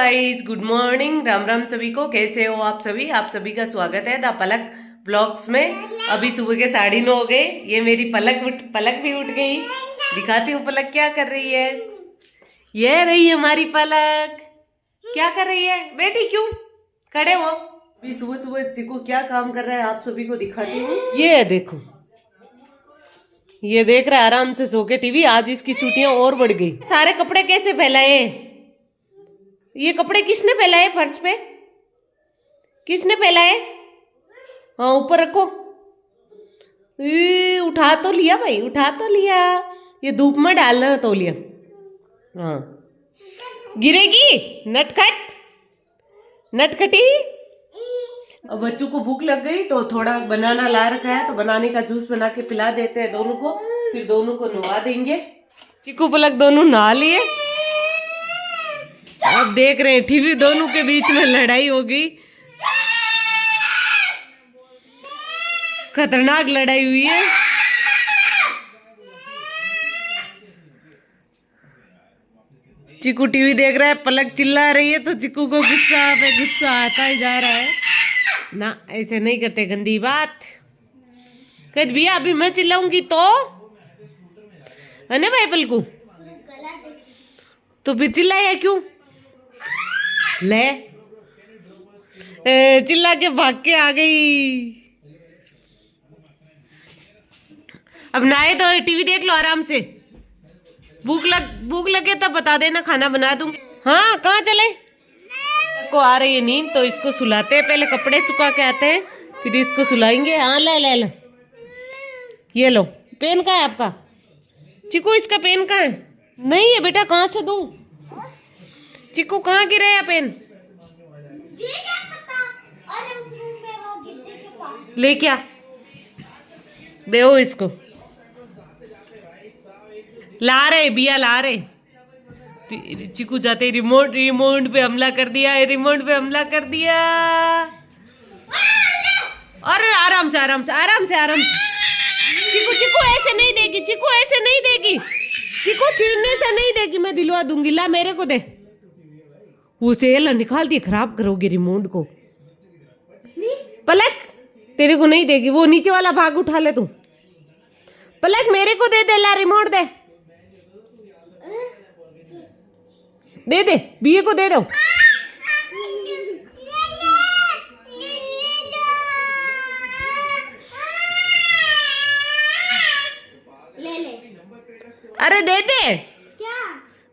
Guys, good morning, Ram Ram सभी को। कैसे हो आप सभी? आप सभी का स्वागत है द पलक ब्लॉग्स में। अभी सुबह के 9:30 हो गए। ये मेरी पलक भी उठ गई। दिखाती हूँ पलक क्या कर रही है। ये रही हमारी पलक। क्या कर रही है बेटी? क्यों खड़े हो? अभी सुबह सुबह चिकू क्या काम कर रहा है आप सभी को दिखाती हूँ। ये देखो, ये देख रहा है आराम से सो के टीवी। आज इसकी छुट्टियां और बढ़ गई। सारे कपड़े कैसे फैलाए? ये कपड़े किसने फैलाए फर्श पे? किसने फैलाए? हाँ, ऊपर रखो। उठा तो लिया भाई, उठा तो लिया। ये धूप में डालना है तौलिया। हाँ, गिरेगी। नटखटी। अब बच्चों को भूख लग गई तो थोड़ा बनाना ला रखा है, तो बनाने का जूस बना के पिला देते हैं दोनों को। फिर दोनों को नहवा देंगे। चिकू पलक दोनों नहा लिए। अब देख रहे हैं टीवी, दोनों के बीच में लड़ाई हो गई। खतरनाक लड़ाई हुई है। चिकू टीवी देख रहा है, पलक चिल्ला रही है, तो चिकू को गुस्सा पे गुस्सा आता ही जा रहा है। ना, ऐसे नहीं करते, गंदी बात। कद भैया अभी मैं चिल्लाऊंगी तो है ना भाई पलकू? तो फिर चिल्लाया क्यों? ले, चिल्ला के भाग के आ गई। अब नहाए तो टीवी देख लो आराम से। भूख लगे तब बता देना, खाना बना दूंगी। हाँ, कहाँ चले? को आ रही है नींद, तो इसको सुलाते हैं। पहले कपड़े सुखा के आते हैं, फिर इसको सुलाएंगे। हाँ, ले। ये लो, पेन कहाँ है आपका? चिकू, इसका पेन कहाँ है? नहीं है बेटा, कहाँ से दूं? चिकू कहाँ गिरे है पेन? ले क्या दे इसको। ला रहे बिया, ला रहे। चिकू जाते रिमोट पे हमला कर दिया। रिमोट पे हमला कर दिया। और आराम से। चिकू ऐसे नहीं देगी। चिकू छीनने से नहीं देगी, मैं दिलवा दूंगी। ला, मेरे को दे। उसे निकालती, खराब करोगे रिमोट को। पलक, तेरे को नहीं देगी। वो नीचे वाला भाग उठा ले तू। पलक, मेरे को दे। ला, रिमोट दे। बिये को दे दो। अरे दे क्या?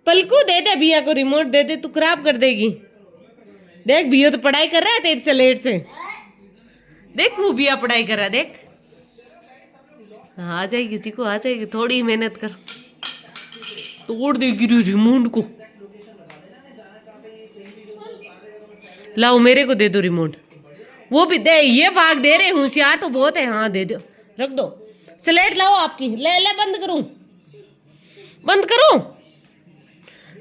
पलकू दे बिया को रिमोट दे। तू खराब कर देगी। देख, बिया तो पढ़ाई कर रहा है तेरे से लेट से। देख, वो बिया पढ़ाई कर रहा है। देख, आ जाएगी चिकू, आ जाएगी। थोड़ी मेहनत कर, तोड़ देगी रिमोट को। लाओ, मेरे को दे दो रिमोट। वो भी दे। ये भाग दे रहे, होशियार तो बहुत है। हाँ, दे दो, रख दो। स्लेट लाओ आपकी। ले, बंद करूं।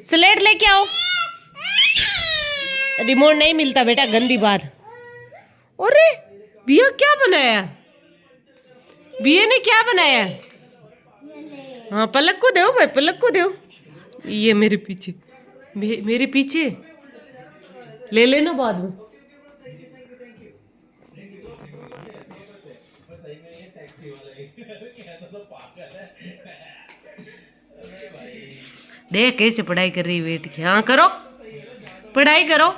स्लेट लेके आओ। रिमोट नहीं मिलता बेटा, गंदी बात। अरे बिया क्या बनाया? बिया ने क्या बनाया? हाँ, पलक को दो भाई, पलक को दो। ये मेरे पीछे ले लेना बाद में। देख कैसे पढ़ाई कर रही है बैठ के। हाँ, करो, पढ़ाई करो।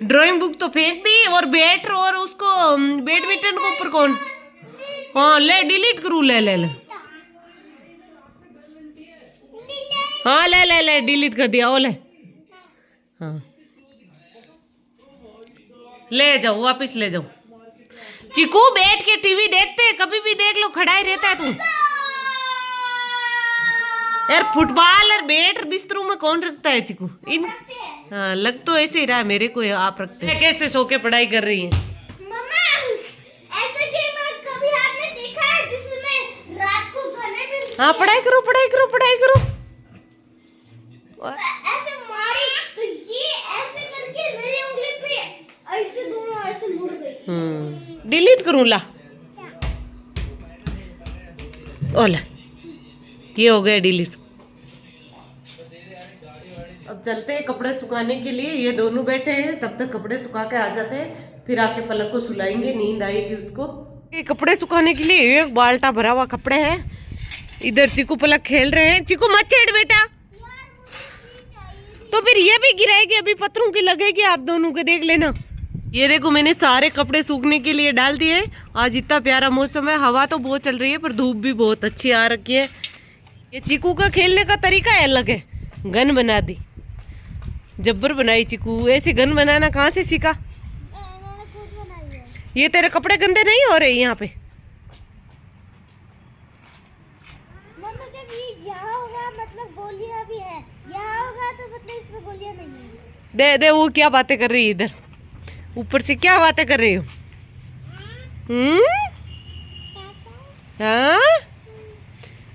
ड्राइंग बुक तो फेंक दी, और बैट और उसको बैडमिंटन को ऊपर कौन? हाँ, ले, डिलीट करूँ। ले। हाँ, ले, डिलीट कर दिया। ओ ले। हाँ, ले जाओ, वापिस ले जाओ। चिकू, बैठ के टीवी देखते, कभी भी देख लो, खड़ा ही रहता है तू। यार, फुटबॉल और बैट बिस्तरों में कौन रखता है चिकू? हाँ, लग तो ऐसे ही रहा है मेरे को आप रखते हैं। कैसे सो के पढ़ाई कर रही है? ऐसे गेम कभी आपने देखा है जिसमें रात को गाने पे? हाँ, पढ़ाई करो। ऐसे मारी तो ये ऐसे करके मेरी उंगली पे ऐसे दोनों ऐसे मुड़ गई। डिलीट करूँ? ला, ओला, ये हो गया डिलीट। अब चलते हैं कपड़े सुखाने के लिए। ये दोनों बैठे हैं, तब तक कपड़े सुखा के आ जाते हैं, फिर आके पलक को सुलाएंगे, नींद आएगी उसको। ये कपड़े सुखाने के लिए एक बाल्टा भरा हुआ कपड़े हैं। इधर चीकू पलक खेल रहे हैं। चीकू मत छेड़ बेटा, तो फिर ये भी गिराएगी, अभी पत्थरों की लगेगी आप दोनों के, देख लेना। ये देखो मैंने सारे कपड़े सूखने के लिए डाल दिए। आज इतना प्यारा मौसम है, हवा तो बहुत चल रही है पर धूप भी बहुत अच्छी आ रखी है। ये चीकू का खेलने का तरीका अलग है। गन बना दी, जब्बर बनाई चीकू। ऐसे गन बनाना कहाँ से सीखा? मैंने खुद बनाई है। ये तेरे कपड़े गंदे नहीं हो रहे यहाँ पे? मम्मा जब ये यहाँ होगा मतलब गोलियां भी है, यहाँ होगा तो मतलब इसमें गोलियां नहीं है। दे दे, वो क्या बातें कर रही है इधर, ऊपर से क्या बातें कर रही हो? हाँ,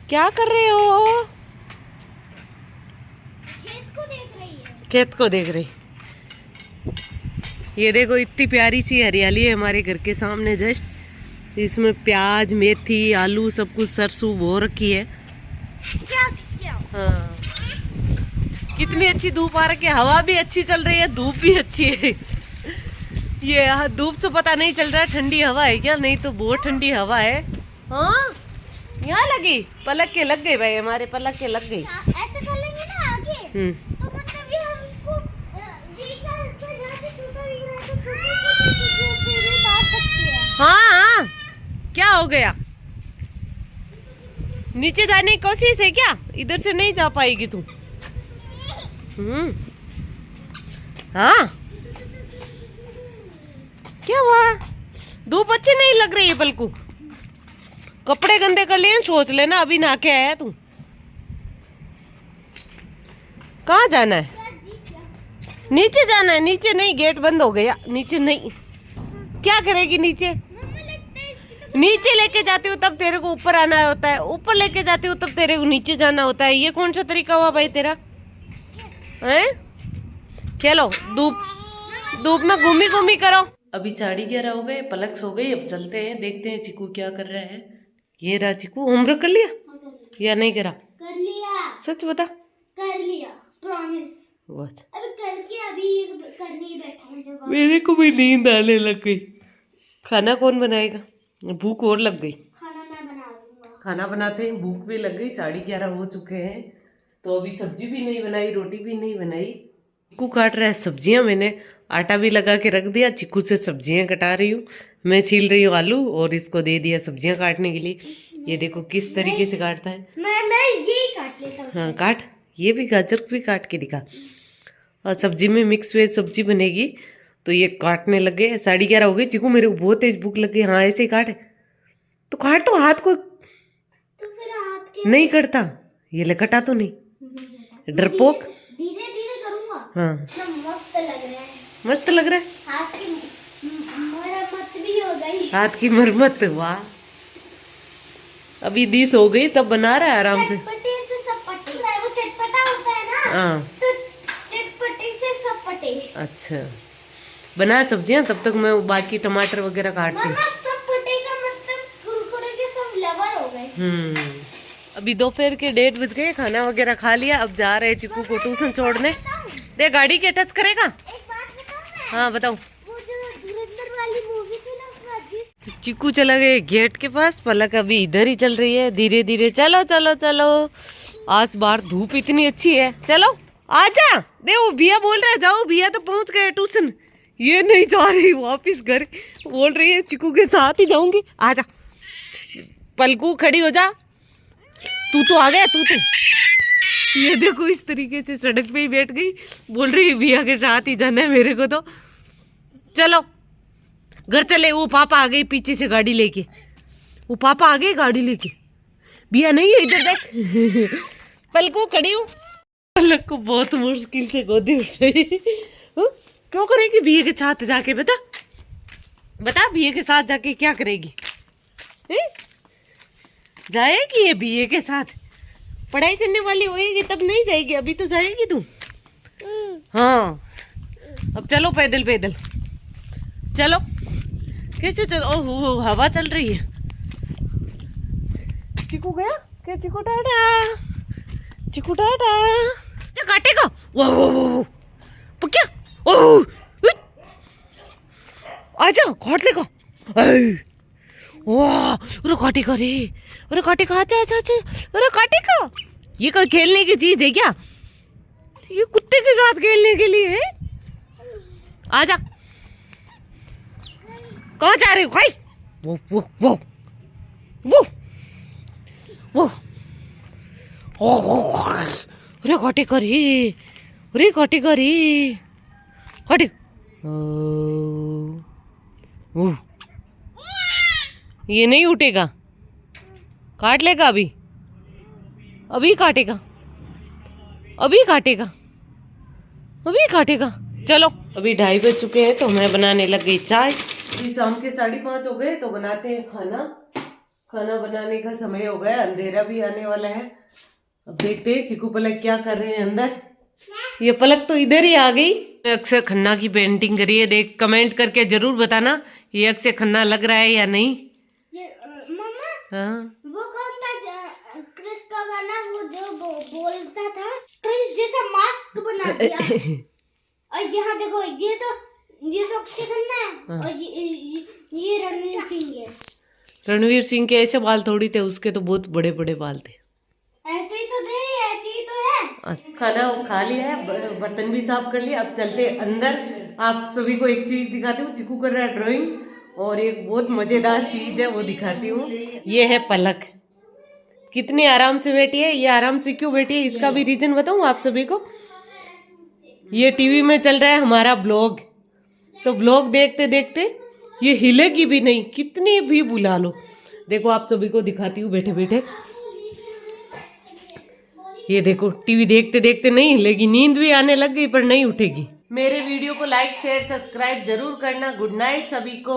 क्या कर रहे हो? खेत को देख रही है। खेत को देख रही। ये देखो इतनी प्यारी सी हरियाली है हमारे घर के सामने जस्ट। इसमें प्याज, मेथी, आलू सब कुछ, सरसों बो रखी है। क्या? हाँ, कितनी अच्छी धूप आ रखी है, हवा भी अच्छी चल रही है, धूप भी अच्छी है। ये धूप तो पता नहीं चल रहा है ठंडी हवा है क्या, नहीं तो बहुत ठंडी हवा है। हाँ, यहाँ लगी, पलक के लग गई भाई, हमारे पलक के लग गई। ऐसे कर लेंगे ना आगे, तो मतलब ये हम इसको हाँ, क्या हो गया? नीचे जाने की कोशिश है क्या? इधर से नहीं जा पाएगी तू। हाँ, क्या हुआ? धूप अच्छी नहीं लग रही है पलकू, कपड़े गंदे कर लिए, सोच लेना अभी नहा के आया तू। कहाँ जाना है? नीचे जाना है। नीचे नहीं, गेट बंद हो गया, नीचे नहीं। क्या करेगी नीचे? नीचे लेके जाती हूँ तब तेरे को ऊपर आना होता है, ऊपर लेके जाती हूँ तब तेरे को नीचे जाना होता है। ये कौन सा तरीका हुआ भाई तेरा? हैं? खेलो, धूप में घूमी घूमी करो। अभी 11:30 हो गए, पलक सो गई। अब चलते हैं, देखते हैं चिकू क्या कर रहा है। ये रहा चिकू, होमवर्क कर लिया या नहीं करा? कर लिया। सच बता। कर लिया, प्रॉमिस। बस अभी करके अभी करने ही बैठा हूँ जब। मेरे को भी नींद आने लग गई। खाना कौन बनाएगा? भूख और लग गई। खाना मैं बना दूंगा। खाना बनाते हैं, भूख भी लग गई। 11:30 हो चुके हैं, तो अभी सब्जी भी नहीं बनाई, रोटी भी नहीं बनाई। चिकू काट रहा है सब्जियां, मैंने आटा भी लगा के रख दिया। चिकू से सब्जियां कटा रही हूँ, मैं छील रही हूँ आलू और इसको दे दिया सब्जियां काटने के लिए। ये देखो किस तरीके से काटता है। मैं यही काट लेता हूँ। हाँ काट, ये भी गाजर भी काट के दिखा। और सब्जी में मिक्स वेज सब्जी बनेगी, तो ये काटने लग गए। 11:30 हो गई। चिकू मेरे को बहुत तेज भूख लग गई। हाँ ऐसे ही काट, तो काट, तो हाथ को तो फिर हाथ के नहीं कटता। ये ले, कटा तो नहीं, डरपोक। धीरे धीरे करूंगा। हाँ मस्त लग रहा है। मस्त लग रहा है। हाथ की मरम्मत भी हो गई। हाथ की मरम्मत, वाह। अभी 10 हो गई तब बना रहा है आराम से। चटपटे से सब पटे, वो चटपटा होता है ना, हाँ तो चटपटे से सब पटे। अच्छा, बना सब्जियां, तब तक मैं बाकी टमाटर वगैरह काटती हूँ। मम्मा सब पटे का मतलब कुरकुरे के सब लवर हो गए। अभी दोपहर के 1:30 बज गए, खाना वगैरह खा लिया। अब जा रहे हैं चिकू को ट्यूशन छोड़ने। देख गाड़ी के टच करेगा। एक बात बताऊं मैं? हाँ बताओ। वो जो धुरंधर वाली मूवी थी ना, उसमें अजीत चिकू चला गया गेट के पास, पलक अभी इधर ही चल रही है धीरे धीरे। चलो चलो चलो, आज बाहर धूप इतनी अच्छी है। चलो आजा। देखो भैया बोल रहा है जाओ, भैया तो पहुंच गए ट्यूशन। ये नहीं जा रही वापिस घर, बोल रही है चिकू के साथ ही जाऊंगी। आजा पलकू, खड़ी हो जा। तू तो आ गया, तू तो। ये देखो इस तरीके से सड़क पे ही बैठ गई, बोल रही है भैया के साथ ही जाना है मेरे को। तो चलो घर चले। वो पापा आ गए पीछे से गाड़ी लेके, वो पापा आ गए गाड़ी लेके। भैया नहीं है इधर, देख। पलकू खड़ी हूँ। पलक को बहुत मुश्किल से गोदी उठाई। क्यों करेगी भैया के साथ जाके? बता बता, भैया के साथ जाके क्या करेगी? जाएगी ये भैया के साथ? पढ़ाई करने वाली होएगी तब नहीं जाएगी, अभी तो जाएगी तू। हाँ अब चलो पैदल पैदल चलो। कैसे चलो? ओह हवा चल रही है। चिकू गया क्या? चिकू टाटा, चिकू टाटा। काटेगा। वो पक्या। ओ आजा काट लेगा। वाह अरे काटेगा रे, अरे काटेगा। आजा आजा आजा, अरे काटेगा। ये कोई खेलने की चीज है क्या? ये कुत्ते के साथ खेलने के लिए है। आजा। कहाँ जा रहे हो भाई? वो अरे काटेगा रे, अरे काटेगा रे, काटे। ये नहीं उठेगा, काट लेगा अभी, अभी काटेगा, अभी काटेगा, अभी काटेगा। चलो अभी 2:30 बज चुके हैं तो मैं बनाने लग गई चाय। अभी शाम के 5:30 हो गए तो बनाते हैं खाना। खाना बनाने का समय हो गया, अंधेरा भी आने वाला है। अब देखते हैं चिकू पलक क्या कर रहे हैं अंदर। ये पलक तो इधर ही आ गई। अक्षय खन्ना की पेंटिंग करी है, देख कमेंट करके जरूर बताना ये अक्षय खन्ना लग रहा है या नहीं। मम्मा हाँ वो कौन था क्रिस का गाना, वो जो बोलता था क्रिस जैसा मास्क बना दिया। और यहाँ देखो ये तो अक्षय खन्ना है। और ये रणवीर सिंह है। रणवीर सिंह के ऐसे बाल थोड़ी थे, उसके तो बहुत बड़े बड़े बाल थे। ऐसे ही तो थे, ऐसे ही तो है। खाना खा लिया है, बर्तन भी साफ कर लिया। अब चलते अंदर। आप सभी को एक चीज दिखाती हूँ। चिकू कर रहा है ड्राइंग, और एक बहुत मजेदार चीज है वो दिखाती हूँ। ये है पलक, कितनी आराम से बैठी है। ये आराम से क्यों बैठी है इसका भी रीजन बताऊँ आप सभी को। ये टीवी में चल रहा है हमारा ब्लॉग, तो ब्लॉग देखते देखते ये हिलेगी भी नहीं, कितनी भी बुला लो। देखो आप सभी को दिखाती हूँ बैठे बैठे। ये देखो टीवी देखते देखते नहीं हिलेगी, नींद भी आने लग गई पर नहीं उठेगी। मेरे वीडियो को लाइक शेयर सब्सक्राइब जरूर करना। गुड नाइट सभी को।